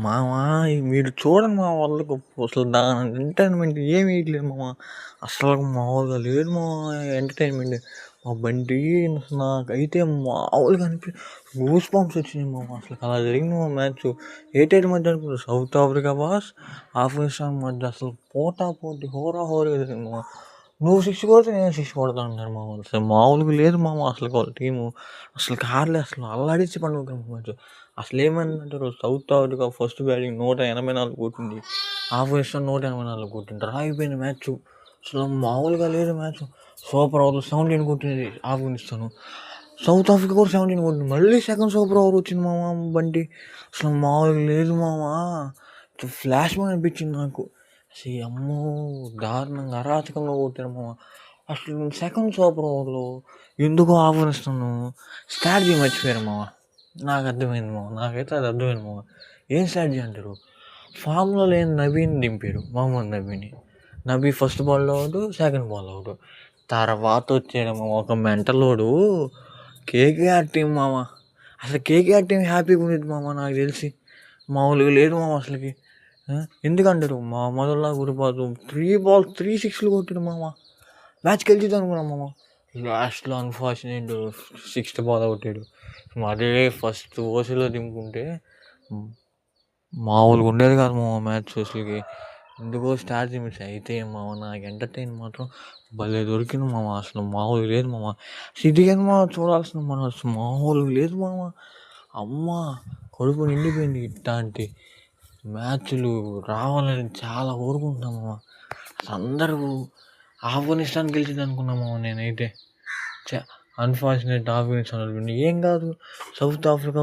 మామ మీరు చూడండి మామ వాళ్ళకు అసలు దాని ఎంటర్టైన్మెంట్ ఏమి వేయట్లేదు మామ. అసలు మామూలుగా లేదు మామ ఎంటర్టైన్మెంట్. మా బంటి నాకైతే మామూలుగా గూస్ బంప్స్ వచ్చినాయి మామ. అసలు అలా జరిగింది మా మ్యాచ్. ఏ టైం మధ్య అనుకున్నారు, సౌత్ ఆఫ్రికా బాస్ ఆఫ్ఘనిస్తాన్ మధ్య అసలు పోటాపోటీ హోరాహోరీ జరిగింది మామ. నువ్వు 6 కొడితే నేను 6 కొడతా అంటున్నారు మామ. అసలు మామూలుగా లేదు మామ. అసలు వాళ్ళ టీము అసలు కార్లే అసలు అల్లాడిచ్చి పండుగ మ్యాచ్. అసలు ఏమైందంటారు, సౌత్ ఆఫ్రికా ఫస్ట్ బ్యాటింగ్ 184 కొట్టింది, ఆఫ్ఘనిస్తాన్ 184 కొట్టింది, డ్రా అయిపోయింది మ్యాచ్. అసలు మామూలుగా లేదు మ్యాచ్. సూపర్ ఓవర్లో 17 కొట్టింది ఆఫ్ఘనిస్తాన్, సౌత్ ఆఫ్రికా కూడా 17 కొట్టింది. మళ్ళీ సెకండ్ సూపర్ ఓవర్ వచ్చింది మామ బంటి. అసలు మామూలుగా లేదు మామ. ఫ్లాష్ మ్యాన్ అనిపించింది నాకు. అసలు అమ్మో దారుణంగా అరాచకంగా కొట్టారు మామ. అసలు సెకండ్ సూపర్ ఓవర్లో ఎందుకో ఆఫ్ఘనిస్తాన్ స్ట్రాటజీ మర్చిపోయారు మామ. నాకు అర్థమైంది మామ, నాకైతే అది అర్థమైంది మామ. ఏం స్ట్రాటజీ అంటారు, ఫామ్లో లేని నబీని దింపారు, మహమ్మద్ నబీ ఫస్ట్ బాల్లో అవుట్, సెకండ్ బాల్ అవుట్. తర్వాత వచ్చాడు మామ ఒక మెంటలోడు కేకేఆర్ టీం మామ. అసలు కేకేఆర్ టీం హ్యాపీగా ఉండేది మామ నాకు తెలిసి. మామూలుగా లేదు మామ అసలుకి. ఎందుకంటారు మా మొదల్లో గురిపాదు 3 balls 3 6లు కొట్టాడు మామ. మ్యాచ్ గెలిచిద్ది అనుకున్నాం మామ. లాస్ట్లో అన్ఫార్చునేట్ 6th బాల్ కొట్టాడు. అదే ఫస్ట్ ఓవర్స్లో దింపుకుంటే మామూలుగా ఉండేది కాదు మామ మ్యాచ్ అసలుకి. ఎందుకో స్ట్రాటజీ మిస్ అయితే మామ. నాకు ఎంటర్టైన్ మాత్రం భలే దొరికింది మామ. అసలు మామూలుగా లేదు మామ. సిటీ గేమ్ చూడాల్సిన మనం అసలు మామూలుగా లేదు మామ. అమ్మ కడుపు నిండిపోయింది. ఇట్లాంటి మ్యాచ్లు రావాలని చాలా కోరుకుంటున్నాం మామ. అందరూ ఆఫ్ఘనిస్తాన్ గెలిచింది అనుకున్నాం మామ నేనైతే. అన్ఫార్చునేట్ ఆఫ్ఘనిస్తాన్ ఏం కాదు, సౌత్ ఆఫ్రికా